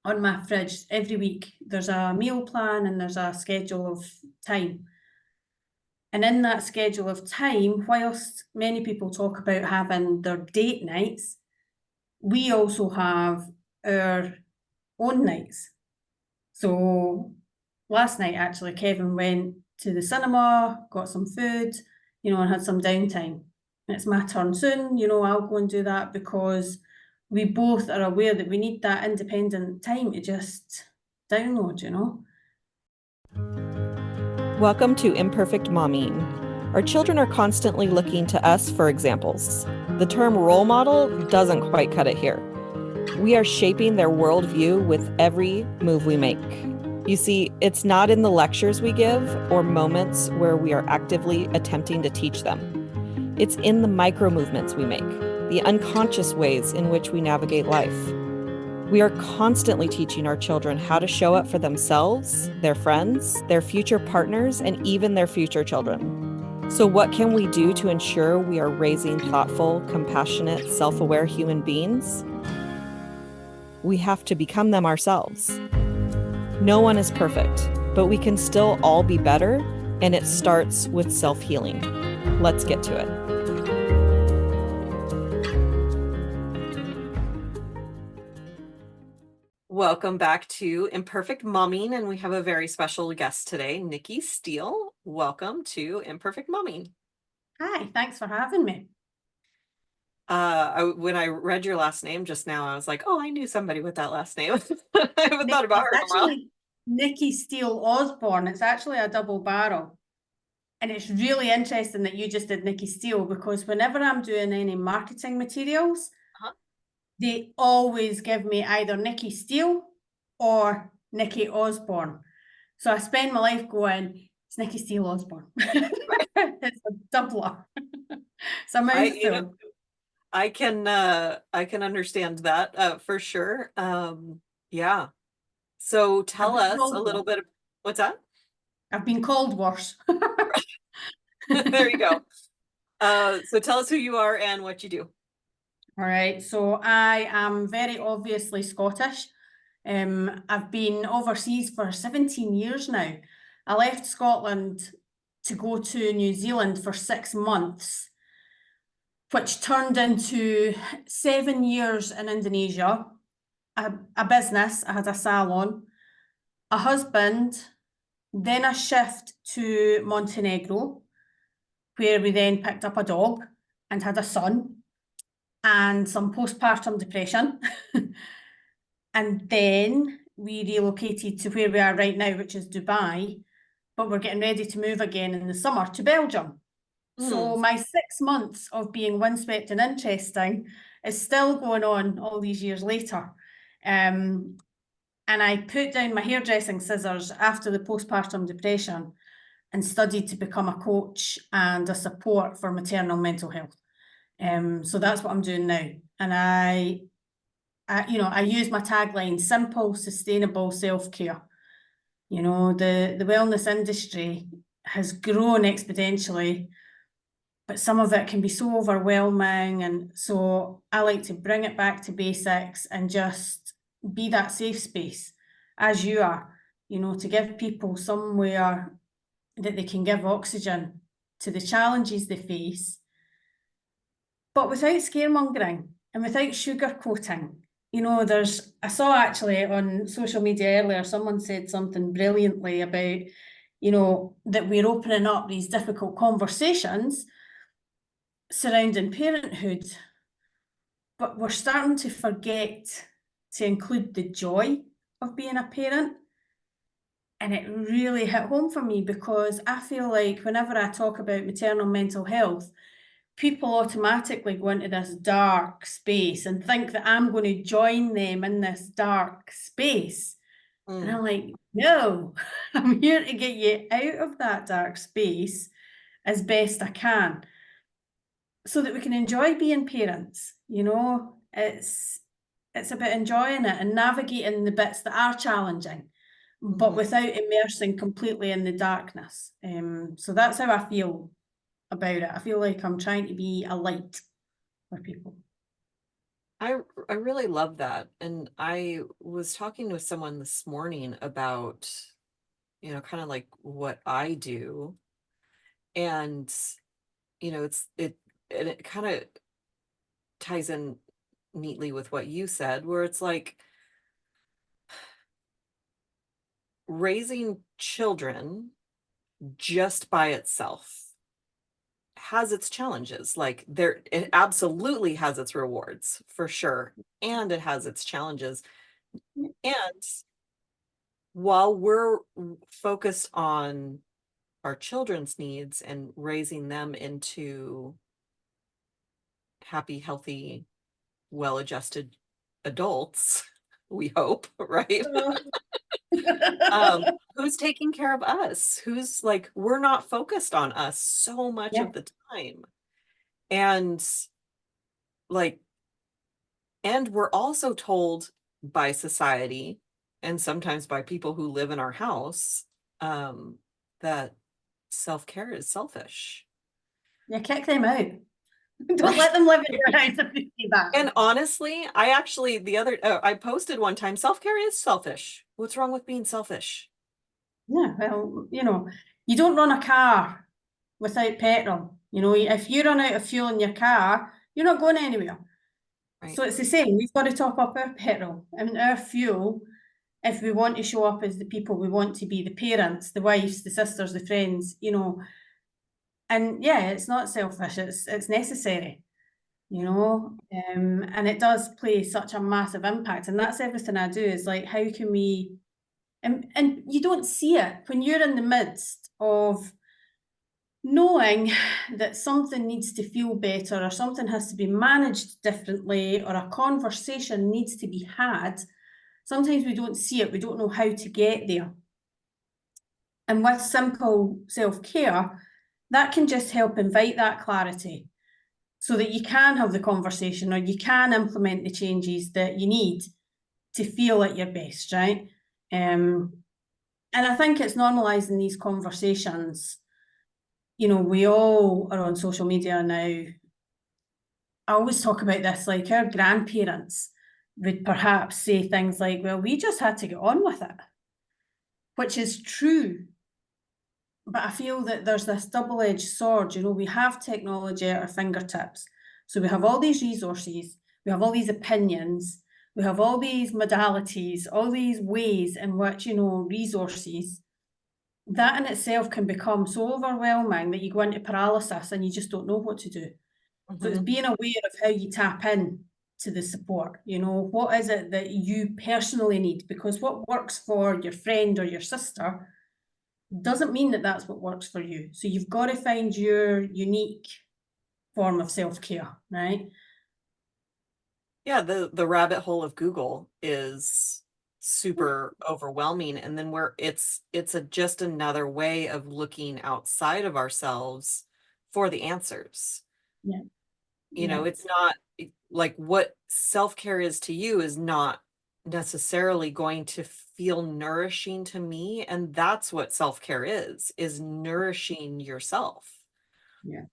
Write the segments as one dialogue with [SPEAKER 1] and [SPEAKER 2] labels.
[SPEAKER 1] on my fridge every week. There's a meal plan and there's a schedule of time. And in that schedule of time, whilst many people talk about having their date nights, we also have our own nights. So last night, actually, Kevin went to the cinema, got some food, and had some downtime. It's my turn soon, I'll go and do that because we both are aware that we need that independent time to just download,
[SPEAKER 2] Welcome to Imperfect Momming. Our children are constantly looking to us for examples. The term role model doesn't quite cut it here. We are shaping their worldview with every move we make. You see, it's not in the lectures we give or moments where we are actively attempting to teach them. It's in the micro movements we make, the unconscious ways in which we navigate life. We are constantly teaching our children how to show up for themselves, their friends, their future partners, and even their future children. So what can we do to ensure we are raising thoughtful, compassionate, self-aware human beings? We have to become them ourselves. No one is perfect, but we can still all be better, and it starts with self-healing. Let's get to it. Welcome back to Imperfect Momming, and we have a very special guest today, Nikki Steel. Welcome to Imperfect Momming.
[SPEAKER 1] Hi, thanks for having me.
[SPEAKER 2] When I read your last name just now, I was like, oh, I knew somebody with that last name. I haven't thought about her in a while.
[SPEAKER 1] Nikki Steel Osborne. It's actually a double barrel. And it's really interesting that you just did Nikki Steel, because whenever I'm doing any marketing materials, they always give me either Nikki Steel or Nikki Osborne. So I spend my life going, it's Nikki Steel Osborne. It's a doubler. So
[SPEAKER 2] I can understand that for sure. Yeah. So tell us a little bit. What's that?
[SPEAKER 1] I've been called worse.
[SPEAKER 2] There you go. So tell us who you are and what you do.
[SPEAKER 1] All right. So I am very obviously Scottish. I've been overseas for 17 years now. I left Scotland to go to New Zealand for 6 months, which turned into 7 years in Indonesia, a business. I had a salon, a husband, then a shift to Montenegro, where we then picked up a dog and had a son, and some postpartum depression. And then we relocated to where we are right now, which is Dubai, but we're getting ready to move again in the summer to Belgium. So my 6 months of being windswept and interesting is still going on all these years later. And I put down my hairdressing scissors after the postpartum depression and studied to become a coach and a support for maternal mental health. So that's what I'm doing now. And I use my tagline, simple, sustainable self-care. The wellness industry has grown exponentially, but some of it can be so overwhelming. And so I like to bring it back to basics and just be that safe space, as you are, to give people somewhere that they can give oxygen to the challenges they face, but without scaremongering and without sugarcoating. I saw actually on social media earlier, someone said something brilliantly about, that we're opening up these difficult conversations surrounding parenthood, but we're starting to forget to include the joy of being a parent. And it really hit home for me, because I feel like whenever I talk about maternal mental health, people automatically go into this dark space and think that I'm going to join them in this dark space. And I'm like, no, I'm here to get you out of that dark space as best I can, so that we can enjoy being parents. It's about enjoying it and navigating the bits that are challenging, but without immersing completely in the darkness. So that's how I feel about it. I feel like I'm trying to be a light for people.
[SPEAKER 2] I really love that. And I was talking with someone this morning about, kind of like what I do. And, and it kind of ties in neatly with what you said, where it's like raising children just by itself has its challenges. Like it absolutely has its rewards for sure. And it has its challenges. And while we're focused on our children's needs and raising them into happy, healthy, well-adjusted adults, we hope, right? Who's taking care of us? Who's like, we're not focused on us so much
[SPEAKER 1] Yeah.
[SPEAKER 2] of the time. And like, and we're also told by society and sometimes by people who live in our house, that self-care is selfish.
[SPEAKER 1] Yeah, kick them out. Don't
[SPEAKER 2] Right.
[SPEAKER 1] let them live in your house if you see that.
[SPEAKER 2] And honestly, I posted one time, self-care is selfish. What's wrong with being selfish?
[SPEAKER 1] Yeah, well, you don't run a car without petrol. If you run out of fuel in your car, you're not going anywhere.
[SPEAKER 2] Right.
[SPEAKER 1] So it's the same. We've got to top up our petrol and our fuel if we want to show up as the people we want to be, the parents, the wives, the sisters, the friends, And yeah, it's not selfish, it's necessary, and it does play such a massive impact. And that's everything I do is like, how can we, and you don't see it when you're in the midst of knowing that something needs to feel better or something has to be managed differently or a conversation needs to be had. Sometimes we don't see it, we don't know how to get there. And with simple self-care, that can just help invite that clarity so that you can have the conversation or you can implement the changes that you need to feel at your best, right? And I think it's normalizing these conversations. We all are on social media now. I always talk about this, like our grandparents would perhaps say things like, well, we just had to get on with it, which is true. But I feel that there's this double-edged sword. We have technology at our fingertips. So we have all these resources, we have all these opinions, we have all these modalities, all these ways in which, resources, that in itself can become so overwhelming that you go into paralysis and you just don't know what to do. So it's being aware of how you tap in to the support. What is it that you personally need? Because what works for your friend or your sister doesn't mean that that's what works for you. So you've got to find your unique form of self-care, right?
[SPEAKER 2] Yeah, the rabbit hole of Google is super overwhelming, and then it's just another way of looking outside of ourselves for the answers.
[SPEAKER 1] Yeah.
[SPEAKER 2] It's not like what self-care is to you is not necessarily going to feel nourishing to me, and that's what self-care is nourishing yourself.
[SPEAKER 1] Yeah,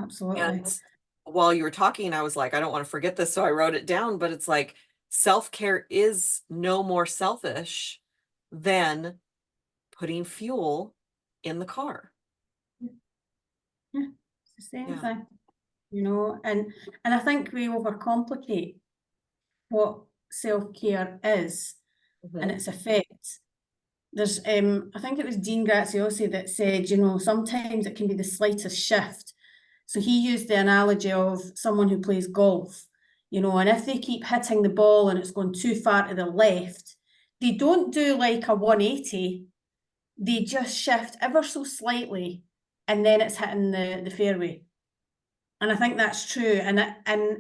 [SPEAKER 1] absolutely.
[SPEAKER 2] And while you were talking, I was like, I don't want to forget this, so I wrote it down, but it's like self-care is no more selfish than putting fuel in the car.
[SPEAKER 1] Yeah, it's the same
[SPEAKER 2] Yeah.
[SPEAKER 1] thing, and I think we overcomplicate what self-care is and its effects. There's I think it was Dean Graziosi that said, sometimes it can be the slightest shift. So he used the analogy of someone who plays golf, and if they keep hitting the ball and it's going too far to the left, they don't do like a 180, they just shift ever so slightly and then it's hitting the fairway. And I think that's true. And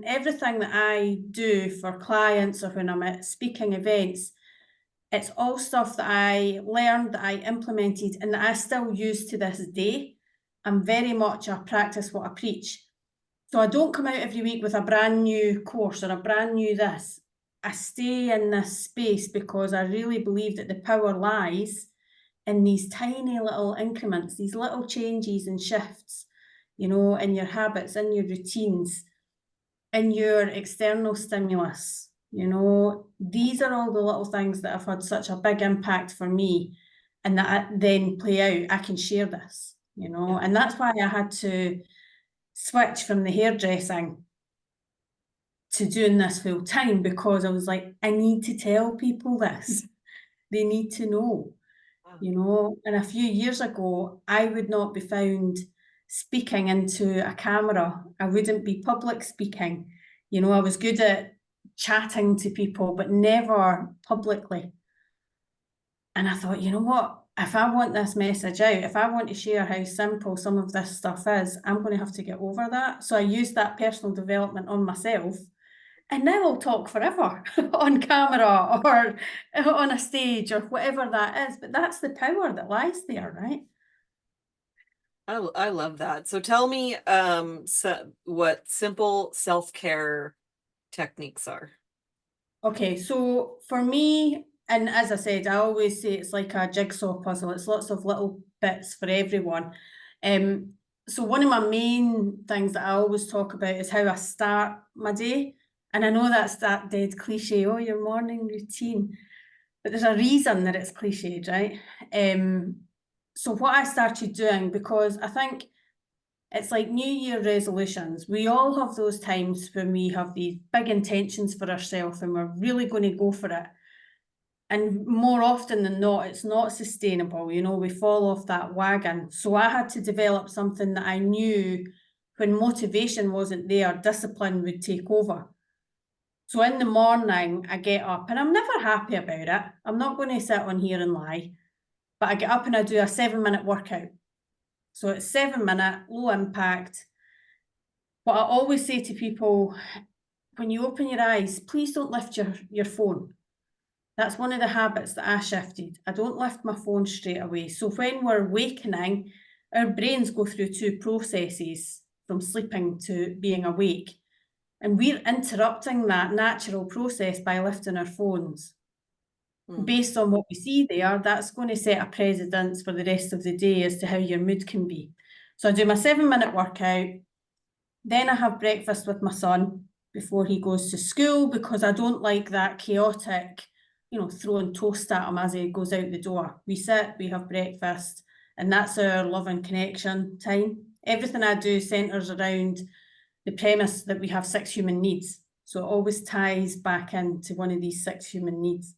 [SPEAKER 1] everything that I do for clients or when I'm at speaking events, it's all stuff that I learned, that I implemented, and that I still use to this day. I'm very much a practice what I preach. So I don't come out every week with a brand new course or a brand new this. I stay in this space because I really believe that the power lies in these tiny little increments, these little changes and shifts, in your habits, in your routines. and your external stimulus. You know, these are all the little things that have had such a big impact for me, and that I then play out. I can share this, you know, and that's why I had to switch from the hairdressing to doing this full time, because I was like, I need to tell people this. They need to know, you know. And a few years ago, I would not be found speaking into a camera. I wouldn't be public speaking. You know, I was good at chatting to people, but never publicly. And I thought, you know what? If I want this message out, if I want to share how simple some of this stuff is, I'm going to have to get over that. So I used that personal development on myself. And now I'll talk forever on camera or on a stage or whatever that is. But that's the power that lies there, right?
[SPEAKER 2] I love that. So tell me what simple self-care techniques are.
[SPEAKER 1] Okay, so for me, and as I said, I always say it's like a jigsaw puzzle. It's lots of little bits for everyone. So one of my main things that I always talk about is how I start my day. And I know that's that dead cliche, oh, your morning routine. But there's a reason that it's cliched, right? So what I started doing, because I think it's like New Year resolutions. We all have those times when we have these big intentions for ourselves and we're really going to go for it. And more often than not, it's not sustainable. You know, we fall off that wagon. So I had to develop something that I knew when motivation wasn't there, discipline would take over. So in the morning, I get up and I'm never happy about it. I'm not going to sit on here and lie, but I get up and I do a 7-minute workout. So it's 7-minute, low impact. But I always say to people, when you open your eyes, please don't lift your phone. That's one of the habits that I shifted. I don't lift my phone straight away. So when we're awakening, our brains go through 2 processes from sleeping to being awake. And we're interrupting that natural process by lifting our phones. Based on what we see there, that's going to set a precedence for the rest of the day as to how your mood can be. So I do my 7-minute workout, then I have breakfast with my son before he goes to school, because I don't like that chaotic, you know, throwing toast at him as he goes out the door. We sit, we have breakfast, and that's our love and connection time. Everything I do centres around the premise that we have 6 human needs. So it always ties back into one of these 6 human needs.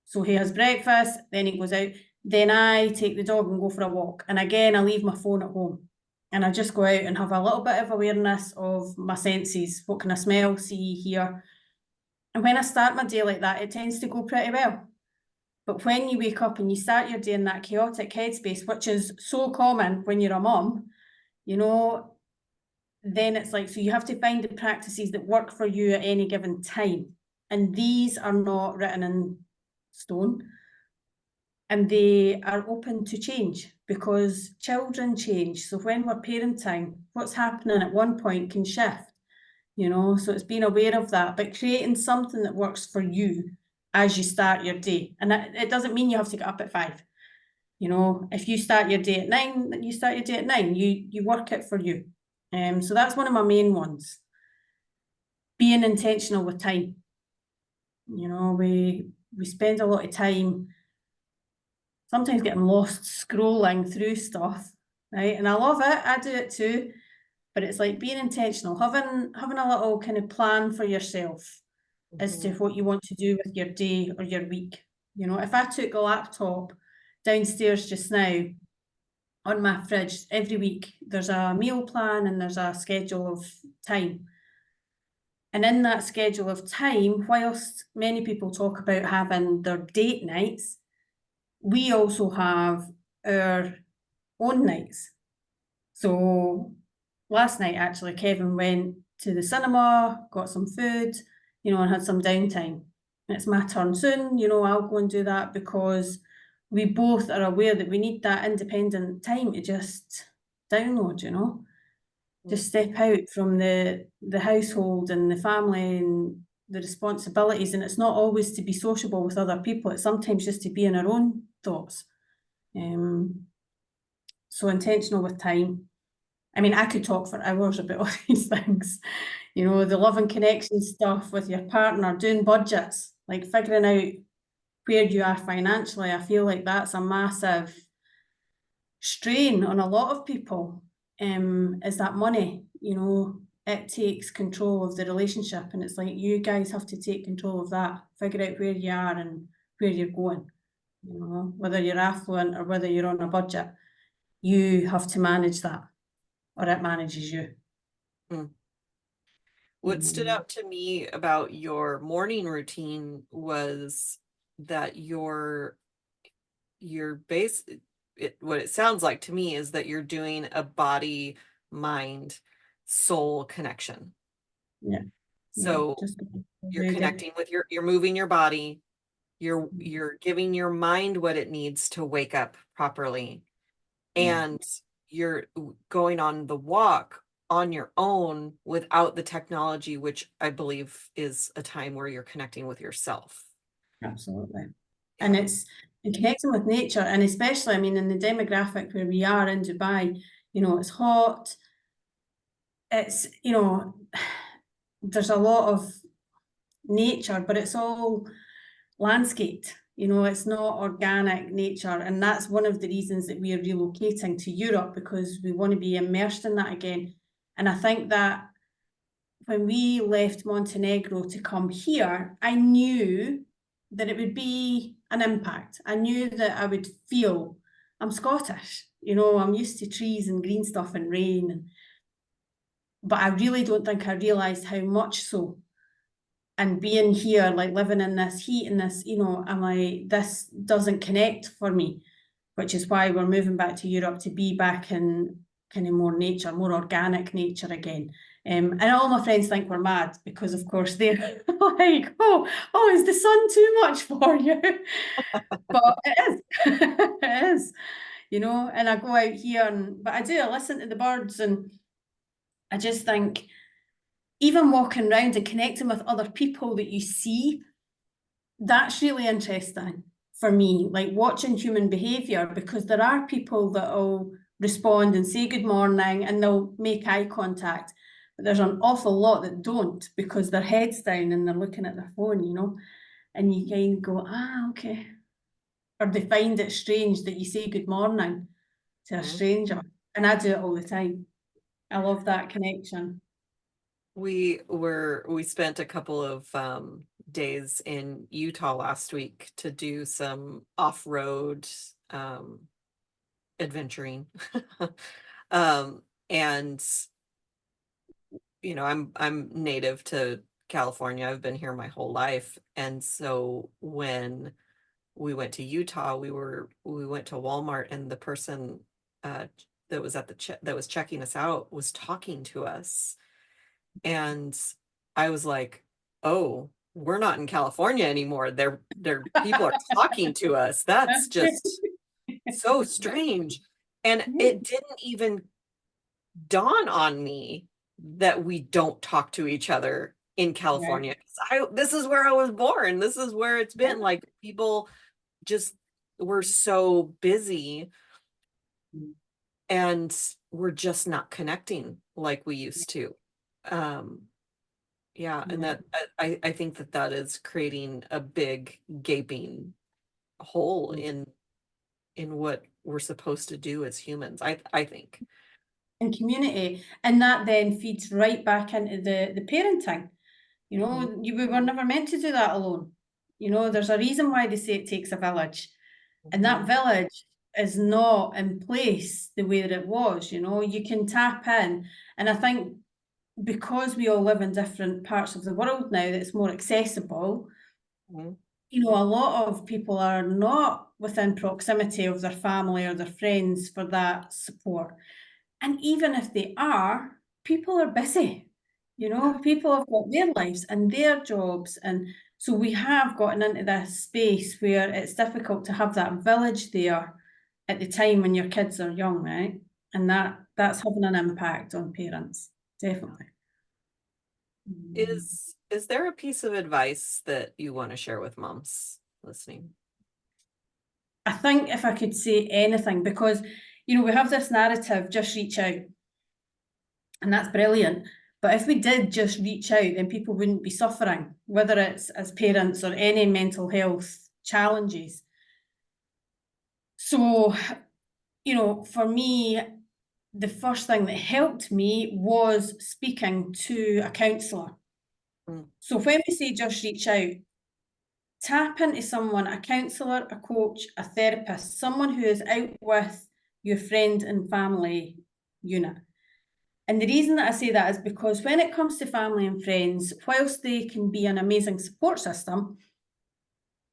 [SPEAKER 1] So he has breakfast, then he goes out, then I take the dog and go for a walk. And again, I leave my phone at home. And I just go out and have a little bit of awareness of my senses. What can I smell, see, hear? And when I start my day like that, it tends to go pretty well. But when you wake up and you start your day in that chaotic headspace, which is so common when you're a mom, you know, then it's like, so you have to find the practices that work for you at any given time. And these are not written in stone. And they are open to change, because children change. So when we're parenting, what's happening at one point can shift, you know, so it's being aware of that, but creating something that works for you as you start your day. And it doesn't mean you have to get up at 5. You know, if you start your day at 9, you start your day at 9, you work it for you. So that's one of my main ones. Being intentional with time. You know, we spend a lot of time sometimes getting lost scrolling through stuff, right? And I love it, I do it too, but it's like being intentional, having a little kind of plan for yourself as to what you want to do with your day or your week. You know, if I took a laptop downstairs just now, on my fridge, every week there's a meal plan and there's a schedule of time. And in that schedule of time, whilst many people talk about having their date nights, we also have our own nights. So last night, actually, Kevin went to the cinema, got some food, you know, and had some downtime. And it's my turn soon, you know, I'll go and do that, because we both are aware that we need that independent time to just download, you know, just step out from the household and the family and the responsibilities. And it's not always to be sociable with other people, it's sometimes just to be in our own thoughts. So intentional with time. I mean, I could talk for hours about all these things. You know, the love and connection stuff with your partner, doing budgets, like figuring out where you are financially. I feel like that's a massive strain on a lot of people, is that money. You know, it takes control of the relationship, and it's like you guys have to take control of that, figure out where you are and where you're going. You know, whether you're affluent or whether you're on a budget, you have to manage that, or it manages you.
[SPEAKER 2] What stood out to me about your morning routine was that what it sounds like to me is that you're doing a body, mind, soul connection.
[SPEAKER 1] Yeah.
[SPEAKER 2] So
[SPEAKER 1] Just
[SPEAKER 2] you're
[SPEAKER 1] ready.
[SPEAKER 2] connecting with you're moving your body, you're giving your mind what it needs to wake up properly, and you're going on the walk on your own without the technology, which I believe is a time where you're connecting with yourself.
[SPEAKER 1] Absolutely. And it's connecting with nature, and especially, I mean, in the demographic where we are in Dubai, you know, it's hot, it's, you know, there's a lot of nature, but it's all landscaped. You know, it's not organic nature. And that's one of the reasons that we are relocating to Europe, because we want to be immersed in that again. And I think that when we left Montenegro to come here, I knew that it would be an impact. I knew that I would feel, I'm Scottish, you know, I'm used to trees and green stuff and rain. But I really don't think I realised how much so. And being here, like living in this heat and this, you know, I'm like, this doesn't connect for me, which is why we're moving back to Europe, to be back in kind of more nature, more organic nature again. And all my friends think we're mad, because of course they're like, oh, is the sun too much for you? But it is, it is, you know, and I go out here but I listen to the birds, and I just think, even walking around and connecting with other people that you see, that's really interesting for me, like watching human behaviour, because there are people that will respond and say good morning and they'll make eye contact, but there's an awful lot that don't, because their head's down and they're looking at their phone, you know, and you kind of go, okay. Or they find it strange that you say good morning to a stranger. And I do it all the time. I love that connection.
[SPEAKER 2] We spent a couple of days in Utah last week to do some off-road adventuring. And you know, I'm native to California. I've been here my whole life. And so when we went to Utah, we went to Walmart, and the person that was at that was checking us out was talking to us. And I was like, oh, we're not in California anymore. They're people are talking to us. That's just so strange. And it didn't even dawn on me that we don't talk to each other in California. This is where I was born. This is where it's been. Like, people just were so busy, and we're just not connecting like we used to. And that I think that is creating a big gaping hole in what we're supposed to do as humans, I think.
[SPEAKER 1] And community, and that then feeds right back into the parenting. You know, we were never meant to do that alone. You know, there's a reason why they say it takes a village, and that village is not in place the way that it was. You know, you can tap in, and I think because we all live in different parts of the world now, that it's more accessible. You know, a lot of people are not within proximity of their family or their friends for that support. And even if they are, people are busy. You know, people have got their lives and their jobs. And so we have gotten into this space where it's difficult to have that village there at the time when your kids are young, right? And that's having an impact on parents, definitely.
[SPEAKER 2] Is there a piece of advice that you want to share with moms listening?
[SPEAKER 1] I think if I could say anything, because, you know, we have this narrative, just reach out. And that's brilliant. But if we did just reach out, then people wouldn't be suffering, whether it's as parents or any mental health challenges. So, you know, for me, the first thing that helped me was speaking to a counsellor. So when we say just reach out, tap into someone, a counsellor, a coach, a therapist, someone who is out with your friend and family unit. And the reason that I say that is because when it comes to family and friends, whilst they can be an amazing support system,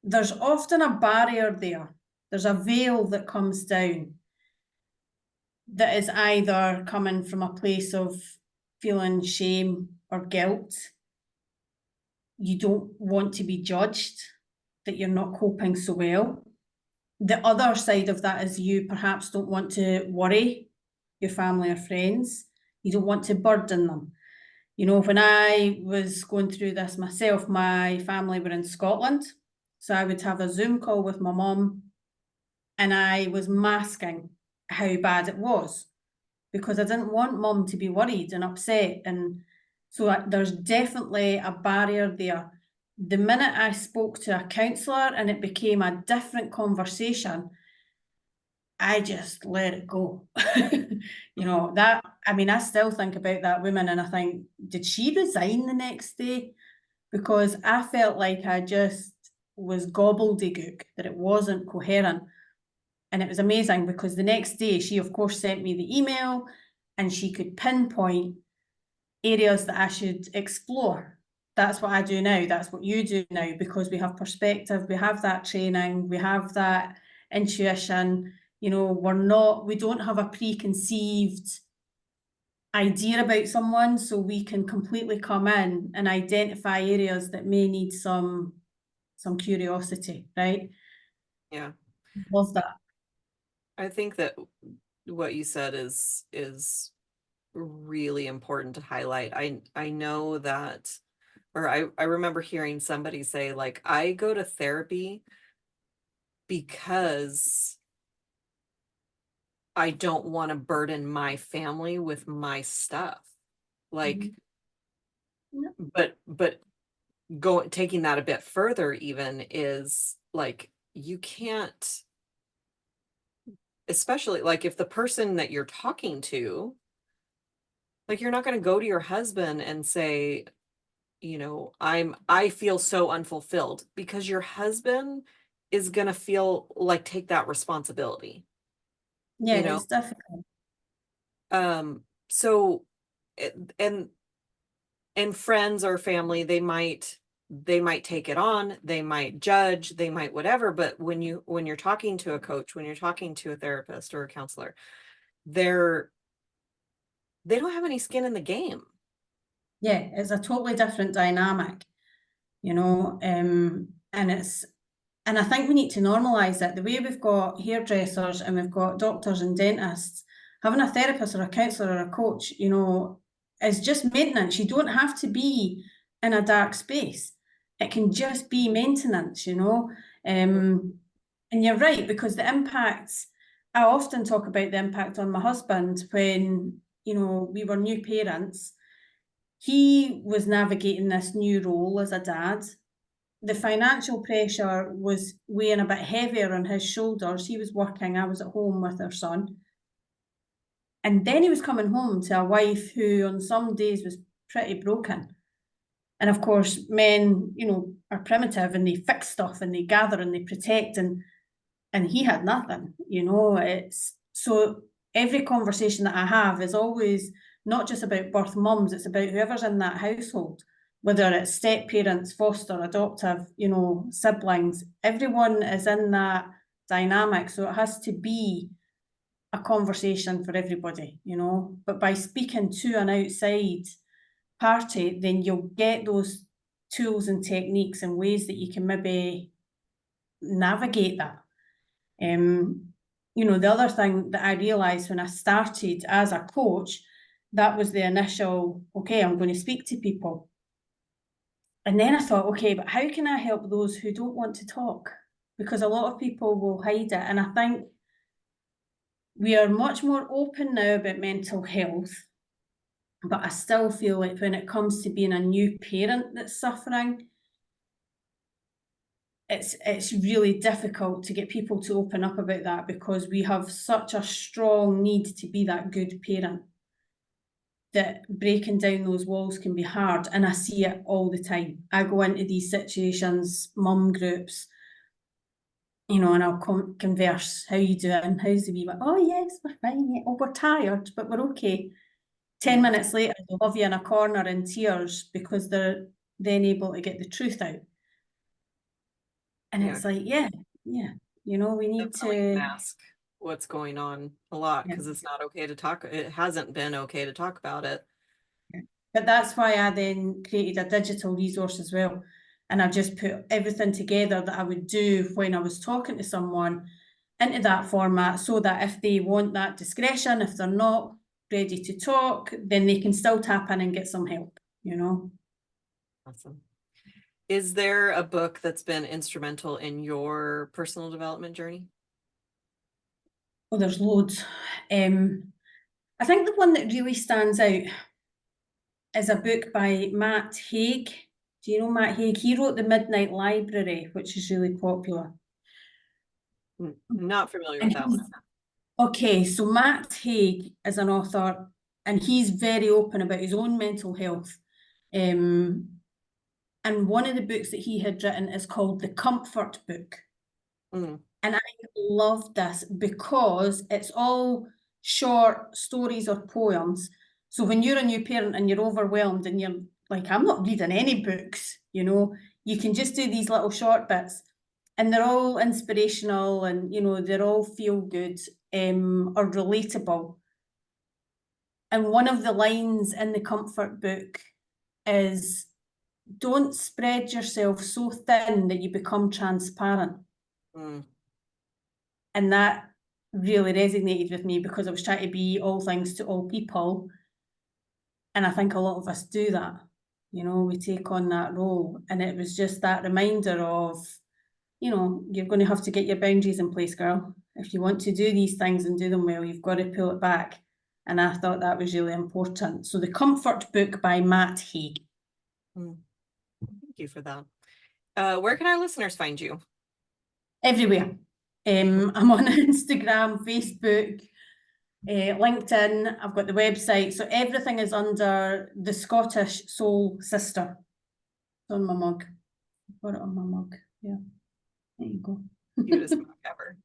[SPEAKER 1] there's often a barrier there. There's a veil that comes down that is either coming from a place of feeling shame or guilt. You don't want to be judged, that you're not coping so well. The other side of that is you perhaps don't want to worry your family or friends. You don't want to burden them. You know, when I was going through this myself, my family were in Scotland. So I would have a Zoom call with my mum and I was masking how bad it was because I didn't want mum to be worried and upset. And so there's definitely a barrier there. The minute I spoke to a counsellor and it became a different conversation, I just let it go. You know, that, I mean, I still think about that woman and I think, did she resign the next day? Because I felt like I just was gobbledygook, that it wasn't coherent. And it was amazing because the next day she, of course, sent me the email and she could pinpoint areas that I should explore. That's what I do now. That's what you do now, because we have perspective, we have that training, we have that intuition. You know, we don't have a preconceived idea about someone, so we can completely come in and identify areas that may need some curiosity, right?
[SPEAKER 2] Yeah.
[SPEAKER 1] Love that.
[SPEAKER 2] I think that what you said is really important to highlight. I know that, or I remember hearing somebody say, like, I go to therapy because I don't want to burden my family with my stuff. Like, but taking that a bit further even is like, you can't, especially like if the person that you're talking to, like, you're not going to go to your husband and say, you know, I feel so unfulfilled, because your husband is going to feel like take that responsibility,
[SPEAKER 1] Yeah,
[SPEAKER 2] you know?
[SPEAKER 1] it's difficult.
[SPEAKER 2] So and friends or family, they might take it on, they might judge, they might whatever, but when you're talking to a coach, when you're talking to a therapist or a counselor, they don't have any skin in the game.
[SPEAKER 1] Yeah, it's a totally different dynamic, you know, and I think we need to normalise it. The way we've got hairdressers and we've got doctors and dentists, having a therapist or a counsellor or a coach, you know, is just maintenance. You don't have to be in a dark space. It can just be maintenance, you know. And you're right, because the impacts, I often talk about the impact on my husband when, you know, we were new parents. He was navigating this new role as a dad. The financial pressure was weighing a bit heavier on his shoulders. He was working, I was at home with our son. And then he was coming home to a wife who on some days was pretty broken. And of course, men, you know, are primitive and they fix stuff and they gather and they protect, and he had nothing, you know. It's so every conversation that I have is always not just about birth mums, it's about whoever's in that household, whether it's step parents, foster, adoptive, you know, siblings, everyone is in that dynamic. So it has to be a conversation for everybody, you know. But by speaking to an outside party, then you'll get those tools and techniques and ways that you can maybe navigate that. You know, the other thing that I realised when I started as a coach, that was the initial, okay, I'm going to speak to people. And then I thought, okay, but how can I help those who don't want to talk? Because a lot of people will hide it. And I think we are much more open now about mental health. But I still feel like when it comes to being a new parent that's suffering, it's really difficult to get people to open up about that, because we have such a strong need to be that good parent, that breaking down those walls can be hard. And I see it all the time. I go into these situations, mum groups, you know, and I'll converse, how you doing, how's the wee one? Oh yes, we're fine, yeah. Oh, we're tired, but we're okay. 10 minutes later, they'll love you in a corner in tears, because they're then able to get the truth out. And it's like, yeah, you know, we need
[SPEAKER 2] Definitely
[SPEAKER 1] to
[SPEAKER 2] mask what's going on a lot, because it's not okay to talk. It hasn't been okay to talk about it.
[SPEAKER 1] But that's why I then created a digital resource as well. And I just put everything together that I would do when I was talking to someone into that format, so that if they want that discretion, if they're not ready to talk, then they can still tap in and get some help, you know.
[SPEAKER 2] Awesome. Is there a book that's been instrumental in your personal development journey?
[SPEAKER 1] Oh, there's loads. I think the one that really stands out is a book by Matt Haig. Do you know Matt Haig? He wrote The Midnight Library, which is really popular.
[SPEAKER 2] Not familiar with that one.
[SPEAKER 1] Okay, so Matt Haig is an author, and he's very open about his own mental health. And one of the books that he had written is called The Comfort Book. And I love this because it's all short stories or poems. So when you're a new parent and you're overwhelmed and you're like, I'm not reading any books, you know, you can just do these little short bits, and they're all inspirational, and, you know, they're all feel good or relatable. And one of the lines in the Comfort Book is, don't spread yourself so thin that you become transparent. And that really resonated with me, because I was trying to be all things to all people. And I think a lot of us do that. You know, we take on that role. And it was just that reminder of, you know, you're going to have to get your boundaries in place, girl. If you want to do these things and do them well, you've got to pull it back. And I thought that was really important. So The Comfort Book by Matt Haig.
[SPEAKER 2] Thank you for that. Where can our listeners find you?
[SPEAKER 1] Everywhere. I'm on Instagram, Facebook, LinkedIn. I've got the website. So everything is under The Scottish Soul Sister. It's on my mug. I've got it on my mug. Yeah. There you go.
[SPEAKER 2] Cutest mug ever.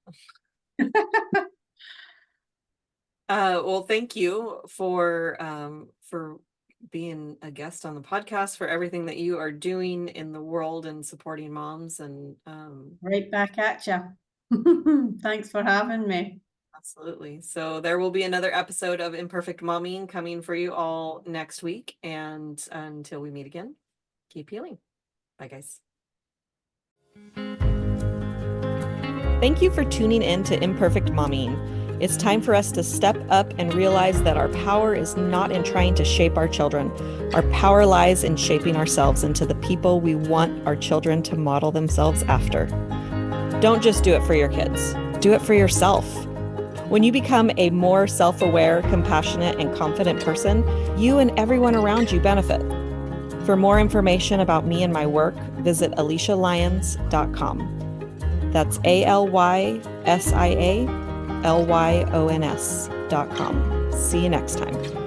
[SPEAKER 2] Well, thank you for being a guest on the podcast, for everything that you are doing in the world and supporting moms, and
[SPEAKER 1] right back at you. Thanks for having me.
[SPEAKER 2] Absolutely. So there will be another episode of Imperfect Momming coming for you all next week, and until we meet again, keep healing. Bye, guys. Thank you for tuning in to Imperfect Momming. It's time for us to step up and realize that our power is not in trying to shape our children. Our power lies in shaping ourselves into the people we want our children to model themselves after. Don't just do it for your kids. Do it for yourself. When you become a more self-aware, compassionate, and confident person, you and everyone around you benefit. For more information about me and my work, visit AliciaLyons.com. That's ALYSIALYONS.com. See you next time.